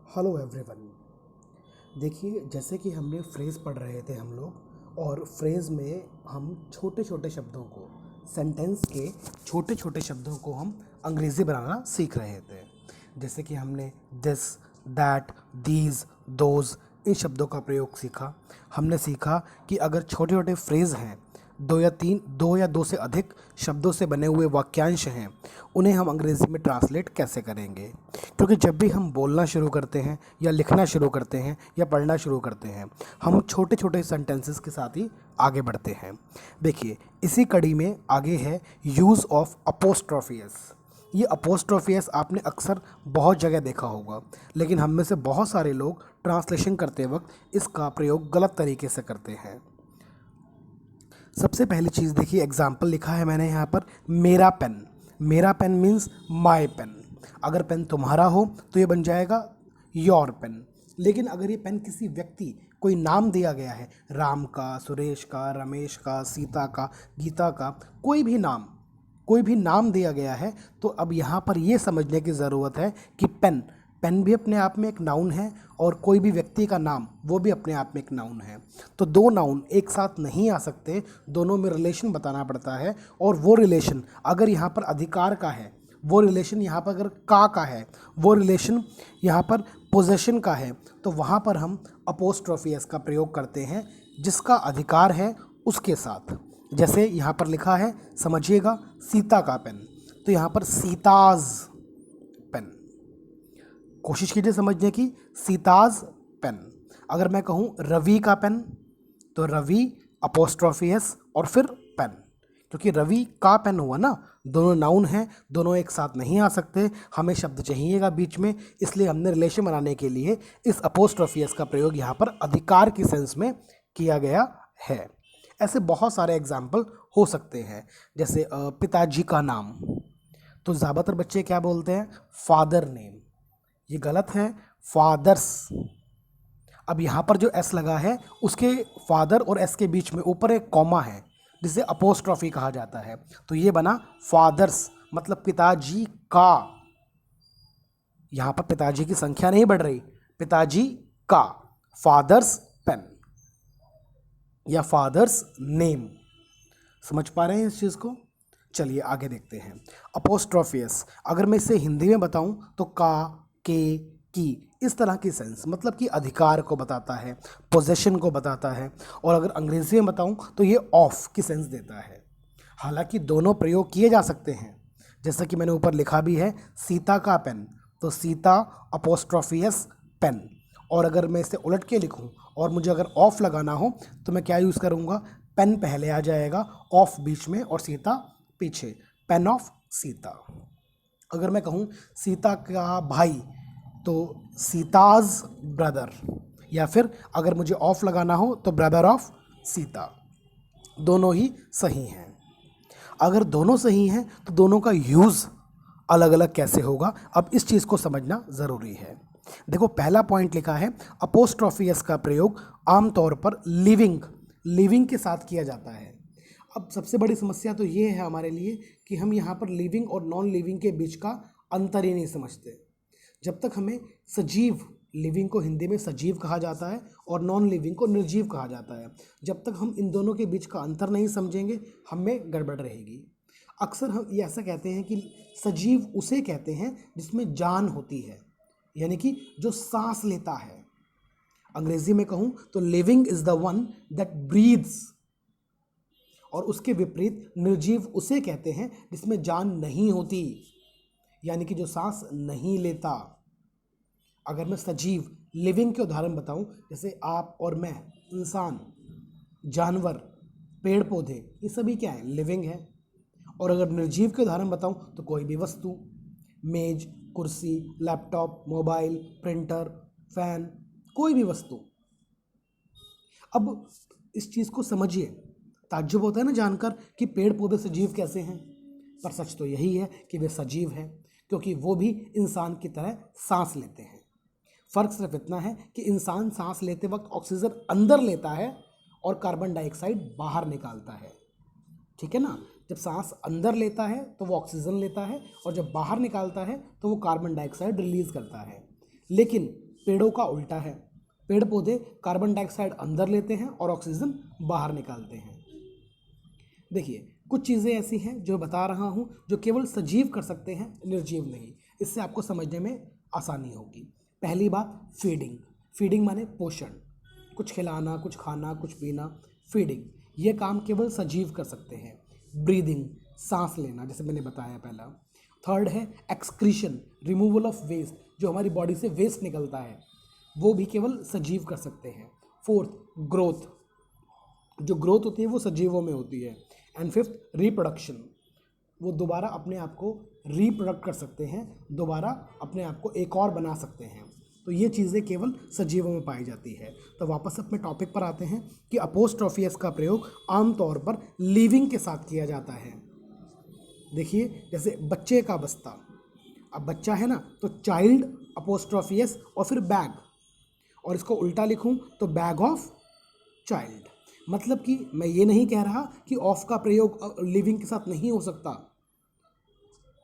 Hello everyone. देखिए, जैसे कि हमने फ्रेज़ पढ़ रहे थे हम लोग, और फ्रेज़ में हम छोटे छोटे शब्दों को, सेंटेंस के छोटे छोटे शब्दों को हम अंग्रेज़ी बनाना सीख रहे थे। जैसे कि हमने दिस, दैट, दीज, दोज, इन शब्दों का प्रयोग सीखा। हमने सीखा कि अगर छोटे छोटे फ्रेज़ हैं, दो या दो से अधिक शब्दों से बने हुए वाक्यांश हैं, उन्हें हम अंग्रेज़ी में ट्रांसलेट कैसे करेंगे। क्योंकि जब भी हम बोलना शुरू करते हैं या लिखना शुरू करते हैं या पढ़ना शुरू करते हैं, हम छोटे छोटे सेंटेंसेस के साथ ही आगे बढ़ते हैं। देखिए, इसी कड़ी में आगे है यूज़ ऑफ अपोस्ट्रोफियस। ये अपोस्ट्रोफियस आपने अक्सर बहुत जगह देखा होगा, लेकिन हम में से बहुत सारे लोग ट्रांसलेशन करते वक्त इसका प्रयोग गलत तरीके से करते हैं। सबसे पहली चीज़ देखिए, एग्जाम्पल लिखा है मैंने यहाँ पर, मेरा पेन। मेरा पेन मीन्स माई पेन। अगर पेन तुम्हारा हो तो ये बन जाएगा योर पेन। लेकिन अगर ये पेन किसी व्यक्ति, कोई नाम दिया गया है, राम का, सुरेश का, रमेश का, सीता का, गीता का, कोई भी नाम दिया गया है, तो अब यहाँ पर ये समझने की ज़रूरत है कि पेन पेन भी अपने आप में एक नाउन है, और कोई भी व्यक्ति का नाम वो भी अपने आप में एक नाउन है। तो दो नाउन एक साथ नहीं आ सकते, दोनों में रिलेशन बताना पड़ता है। और वो रिलेशन अगर यहाँ पर अधिकार का है, वो रिलेशन यहाँ पर अगर का है, वो रिलेशन यहाँ पर पोजेशन का है, तो वहाँ पर हम अपोस्ट्रोफियस का प्रयोग करते हैं, जिसका अधिकार है उसके साथ। जैसे यहाँ पर लिखा है, समझिएगा, सीता का पेन, तो यहाँ पर सीताज पेन। कोशिश कीजिए समझने की, सीताज पेन। अगर मैं कहूँ रवि का पेन, तो रवि अपोस्ट्रोफियस और फिर पेन, क्योंकि रवि का पेन हुआ ना, दोनों नाउन हैं, दोनों एक साथ नहीं आ सकते, हमें शब्द चाहिएगा बीच में, इसलिए हमने रिलेशन बनाने के लिए इस अपोस्ट्रोफियस का प्रयोग यहाँ पर अधिकार की सेंस में किया गया है। ऐसे बहुत सारे एग्जाम्पल हो सकते हैं। जैसे पिताजी का नाम, तो ज़्यादातर बच्चे क्या बोलते हैं, फादर नेम। ये गलत है, फादर्स। अब यहाँ पर जो एस लगा है, उसके फादर और एस के बीच में ऊपर एक कॉमा है, जिसे अपोस्ट्रॉफी कहा जाता है, तो ये बना फादर्स, मतलब पिताजी का। यहाँ पर पिताजी की संख्या नहीं बढ़ रही, पिताजी का, फादर्स पेन या फादर्स नेम। समझ पा रहे हैं इस चीज़ को? चलिए आगे देखते हैं। अपोस्ट्रोफियस, अगर मैं इसे हिंदी में बताऊं तो का, के, की, इस तरह की सेंस, मतलब कि अधिकार को बताता है, पोजेशन को बताता है। और अगर अंग्रेजी में बताऊं तो ये ऑफ की सेंस देता है। हालांकि दोनों प्रयोग किए जा सकते हैं, जैसा कि मैंने ऊपर लिखा भी है, सीता का पेन, तो सीता अपोस्ट्रोफियस पेन। और अगर मैं इसे उलट के लिखूं और मुझे अगर ऑफ लगाना हो, तो मैं क्या यूज़ करूंगा, पेन पहले आ जाएगा, ऑफ बीच में और सीता पीछे, पेन ऑफ सीता। अगर मैं कहूँ सीता का भाई, तो सीताज ब्रदर, या फिर अगर मुझे ऑफ लगाना हो तो ब्रदर ऑफ सीता। दोनों ही सही हैं। अगर दोनों सही हैं तो दोनों का यूज़ अलग अलग कैसे होगा, अब इस चीज़ को समझना ज़रूरी है। देखो, पहला पॉइंट लिखा है, अपोस्ट्रोफियस का प्रयोग आमतौर पर लिविंग के साथ किया जाता है। अब सबसे बड़ी समस्या तो ये है हमारे लिए कि हम यहाँ पर लिविंग और नॉन लिविंग के बीच का अंतर ही नहीं समझते। जब तक हमें सजीव, लिविंग को हिंदी में सजीव कहा जाता है और नॉन लिविंग को निर्जीव कहा जाता है, जब तक हम इन दोनों के बीच का अंतर नहीं समझेंगे, हमें गड़बड़ रहेगी। अक्सर हम ये ऐसा कहते हैं कि सजीव उसे कहते हैं जिसमें जान होती है, यानी कि जो सांस लेता है। अंग्रेजी में कहूँ तो living is the one that breathes, और उसके विपरीत निर्जीव उसे कहते हैं जिसमें जान नहीं होती, यानी कि जो सांस नहीं लेता। अगर मैं सजीव, लिविंग के उदाहरण बताऊं, जैसे आप और मैं, इंसान, जानवर, पेड़ पौधे, ये सभी क्या है, लिविंग है। और अगर निर्जीव के उदाहरण बताऊं तो कोई भी वस्तु, मेज, कुर्सी, लैपटॉप, मोबाइल, प्रिंटर, फैन, कोई भी वस्तु। अब इस चीज़ को समझिए, ताज्जुब होता है ना जानकर कि पेड़ पौधे सजीव कैसे हैं, पर सच तो यही है कि वे सजीव हैं, क्योंकि वो भी इंसान की तरह सांस लेते हैं। फ़र्क सिर्फ इतना है कि इंसान सांस लेते वक्त ऑक्सीजन अंदर लेता है और कार्बन डाइऑक्साइड बाहर निकालता है, ठीक है ना। जब सांस अंदर लेता है तो वो ऑक्सीजन लेता है, और जब बाहर निकालता है तो वो कार्बन डाइऑक्साइड रिलीज़ करता है। लेकिन पेड़ों का उल्टा है। पेड़ पौधे कार्बन डाइऑक्साइड अंदर लेते हैं और ऑक्सीजन बाहर निकालते हैं। देखिए कुछ चीज़ें ऐसी हैं जो बता रहा हूँ जो केवल सजीव कर सकते हैं, निर्जीव नहीं। इससे आपको समझने में आसानी होगी। पहली बात, फीडिंग। फीडिंग माने पोषण, कुछ खिलाना, कुछ खाना, कुछ पीना, फीडिंग। ये काम केवल सजीव कर सकते हैं। ब्रीदिंग, सांस लेना, जैसे मैंने बताया पहला। थर्ड है एक्सक्रीशन, रिमूवल ऑफ वेस्ट, जो हमारी बॉडी से वेस्ट निकलता है वो भी केवल सजीव कर सकते हैं। फोर्थ, ग्रोथ, जो ग्रोथ होती है वो सजीवों में होती है। एंड फिफ्थ, रिप्रोडक्शन, वो दोबारा अपने आप को रिप्रोडक्ट कर सकते हैं, दोबारा अपने आप को एक और बना सकते हैं। तो ये चीज़ें केवल सजीवों में पाई जाती है। तो वापस अपने टॉपिक पर आते हैं कि अपोस्ट्रोफियस का प्रयोग आमतौर पर लिविंग के साथ किया जाता है। देखिए जैसे बच्चे का बस्ता, अब बच्चा है ना तो चाइल्ड अपोस्ट्रोफियस और फिर बैग, और इसको उल्टा लिखूं तो बैग ऑफ चाइल्ड। मतलब कि मैं ये नहीं कह रहा कि ऑफ का प्रयोग लिविंग के साथ नहीं हो सकता।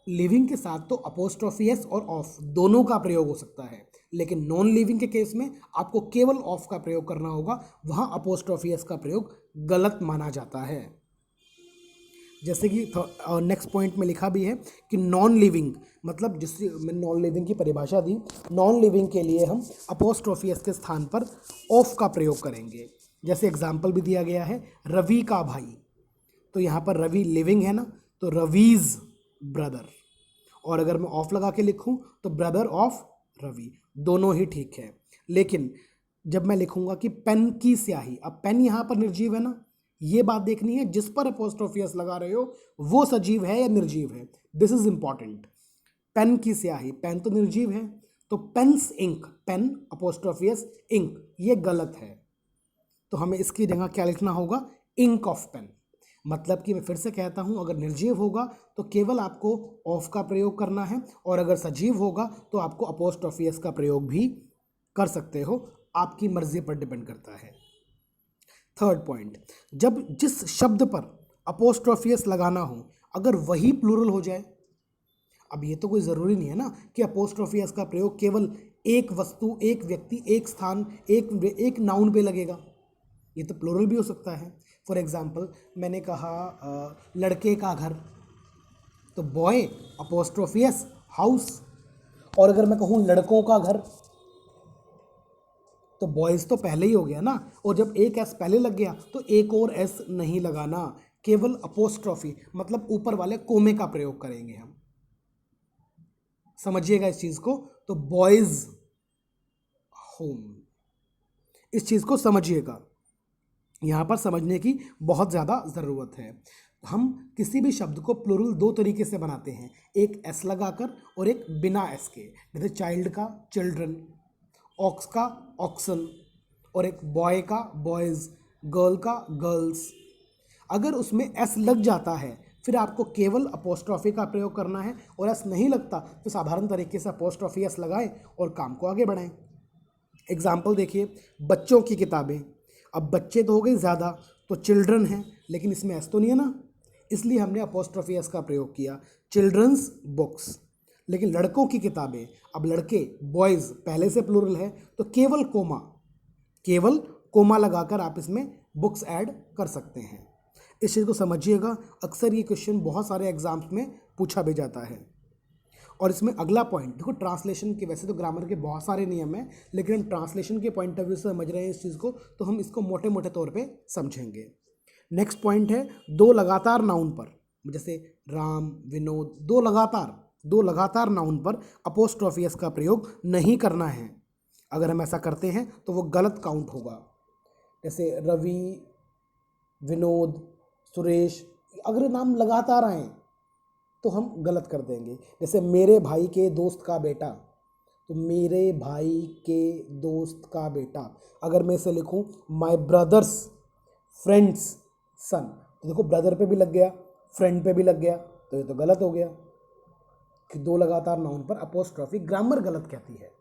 लिविंग के साथ तो अपोस्ट्रोफियस और ऑफ दोनों का प्रयोग हो सकता है, लेकिन नॉन लिविंग के केस में आपको केवल ऑफ का प्रयोग करना होगा, वहाँ अपोस्ट्रोफियस का प्रयोग गलत माना जाता है। जैसे कि नेक्स्ट पॉइंट में लिखा भी है कि नॉन लिविंग, मतलब जिससे मैंने नॉन लिविंग की परिभाषा दी, नॉन लिविंग के लिए हम अपोस्ट्रोफियस के स्थान पर ऑफ का प्रयोग करेंगे। जैसे एग्जाम्पल भी दिया गया है, रवि का भाई, तो यहाँ पर रवि लिविंग है ना, तो रवीज ब्रदर। और अगर मैं ऑफ लगा के लिखूँ तो ब्रदर ऑफ रवि, दोनों ही ठीक है। लेकिन जब मैं लिखूँगा कि पेन की स्याही, अब पेन यहाँ पर निर्जीव है ना, ये बात देखनी है जिस पर अपोस्ट्रोफियस लगा रहे हो वो सजीव है या निर्जीव है। This is important. पेन की स्याही, पेन तो निर्जीव है, तो पेन्स इंक, पेन अपोस्ट्रोफियस इंक, ये गलत है। तो हमें इसकी जगह क्या लिखना होगा, इंक ऑफ पेन। मतलब कि मैं फिर से कहता हूं, अगर निर्जीव होगा तो केवल आपको ऑफ का प्रयोग करना है, और अगर सजीव होगा तो आपको अपोस्ट्रोफियस का प्रयोग भी कर सकते हो, आपकी मर्जी पर डिपेंड करता है। थर्ड पॉइंट, जब जिस शब्द पर अपोस्ट्रोफियस लगाना हो अगर वही प्लूरल हो जाए, अब ये तो कोई ज़रूरी नहीं है ना कि अपोस्ट्रोफियस का प्रयोग केवल एक वस्तु, एक व्यक्ति, एक स्थान, एक नाउन पे लगेगा, ये तो प्लूरल भी हो सकता है। फॉर एग्जाम्पल मैंने कहा लड़के का घर, तो बॉय अपोस्ट्रोफियस हाउस। और अगर मैं कहूँ लड़कों का घर, तो बॉयज़ तो पहले ही हो गया ना, और जब एक एस पहले लग गया तो एक और एस नहीं लगाना, केवल अपोस्ट्रोफी मतलब ऊपर वाले कोमे का प्रयोग करेंगे हम। समझिएगा इस चीज़ को, तो बॉयज़ होम, इस चीज़ को समझिएगा, यहाँ पर समझने की बहुत ज़्यादा ज़रूरत है। हम किसी भी शब्द को प्लूरल दो तरीके से बनाते हैं, एक एस लगाकर और एक बिना एस के। जैसे चाइल्ड का चिल्ड्रन, ऑक्स का ऑक्सन, और एक बॉय का बॉयज़, गर्ल का गर्ल्स। अगर उसमें एस लग जाता है फिर आपको केवल अपोस्ट्रॉफी का प्रयोग करना है, और एस नहीं लगता तो साधारण तरीके से अपोस्ट्रॉफी एस लगाएं और काम को आगे बढ़ाएं। एग्जाम्पल देखिए, बच्चों की किताबें, अब बच्चे तो हो गए ज़्यादा, तो चिल्ड्रन है, लेकिन इसमें एस तो नहीं है ना, इसलिए हमने अपोस्ट्रॉफी एस का प्रयोग किया, चिल्ड्रंस बुक्स। लेकिन लड़कों की किताबें, अब लड़के बॉयज़ पहले से प्लूरल है, तो केवल कोमा लगाकर आप इसमें बुक्स ऐड कर सकते हैं। इस चीज़ को समझिएगा, अक्सर ये क्वेश्चन बहुत सारे एग्जाम्स में पूछा भी जाता है। और इसमें अगला पॉइंट देखो, ट्रांसलेशन के, वैसे तो ग्रामर के बहुत सारे नियम हैं, लेकिन हम ट्रांसलेशन के पॉइंट ऑफ व्यू से समझ रहे हैं इस चीज़ को, तो हम इसको मोटे मोटे तौर पे समझेंगे। नेक्स्ट पॉइंट है दो लगातार नाउन पर, जैसे राम, विनोद, दो लगातार नाउन पर अपोस्ट्रोफियस का प्रयोग नहीं करना है। अगर हम ऐसा करते हैं तो वो गलत काउंट होगा। जैसे रवि, विनोद, सुरेश, अगर नाम लगातार आए तो हम गलत कर देंगे। जैसे मेरे भाई के दोस्त का बेटा, तो मेरे भाई के दोस्त का बेटा, अगर मैं इसे लिखूं माय ब्रदर्स फ्रेंड्स सन, तो देखो ब्रदर पे भी लग गया, फ्रेंड पे भी लग गया, तो ये तो गलत हो गया कि दो लगातार नाउन पर अपोस्ट्रॉफी, ग्रामर गलत कहती है।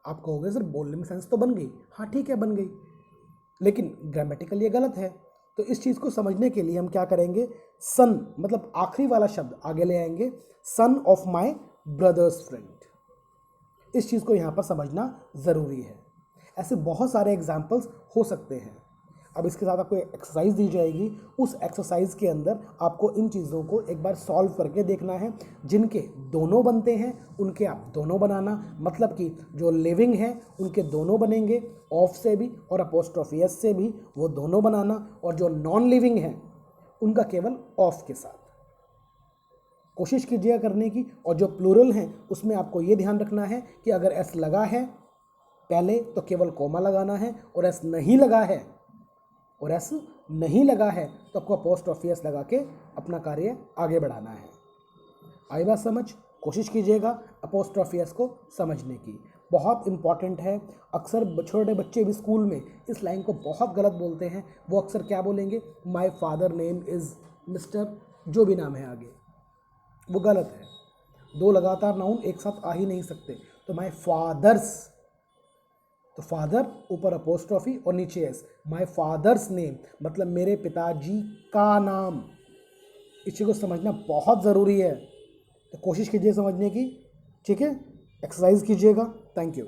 आप कहोगे सर बोलने में सेंस तो बन गई, हाँ ठीक है बन गई, लेकिन ग्रामेटिकल ये गलत है। तो इस चीज़ को समझने के लिए हम क्या करेंगे, सन मतलब आखिरी वाला शब्द आगे ले आएंगे, son of my brothers friend. इस चीज़ को यहाँ पर समझना ज़रूरी है। ऐसे बहुत सारे एग्जाम्पल्स हो सकते हैं। अब इसके साथ आपको एक्सरसाइज दी जाएगी, उस एक्सरसाइज के अंदर आपको इन चीज़ों को एक बार सॉल्व करके देखना है। जिनके दोनों बनते हैं उनके आप दोनों बनाना, मतलब कि जो लिविंग है उनके दोनों बनेंगे, ऑफ से भी और अपोस्ट्रोफी एस से भी वो दोनों बनाना, और जो नॉन लिविंग है उनका केवल ऑफ के साथ कोशिश कीजिएगा करने की। और जो प्लूरल हैं उसमें आपको ये ध्यान रखना है कि अगर एस लगा है पहले तो केवल कोमा लगाना है, और एस नहीं लगा है तो आपको अपोस्ट्रोफी एस लगा के अपना कार्य आगे बढ़ाना है। आई बात समझ? कोशिश कीजिएगा अपोस्ट्रोफी एस को समझने की, बहुत इंपॉर्टेंट है। अक्सर छोटे बच्चे भी स्कूल में इस लाइन को बहुत गलत बोलते हैं। वो अक्सर क्या बोलेंगे, my father name is mister, जो भी नाम है आगे, वो गलत है। दो लगातार नाउन एक साथ आ ही नहीं सकते। तो माय फादर्स, तो फादर ऊपर अपोस्ट्रोफी और नीचे एस, माय फादर्स नेम मतलब मेरे पिताजी का नाम। इस चीज़ को समझना बहुत ज़रूरी है, तो कोशिश कीजिए समझने की। ठीक है, एक्सरसाइज कीजिएगा। Thank you.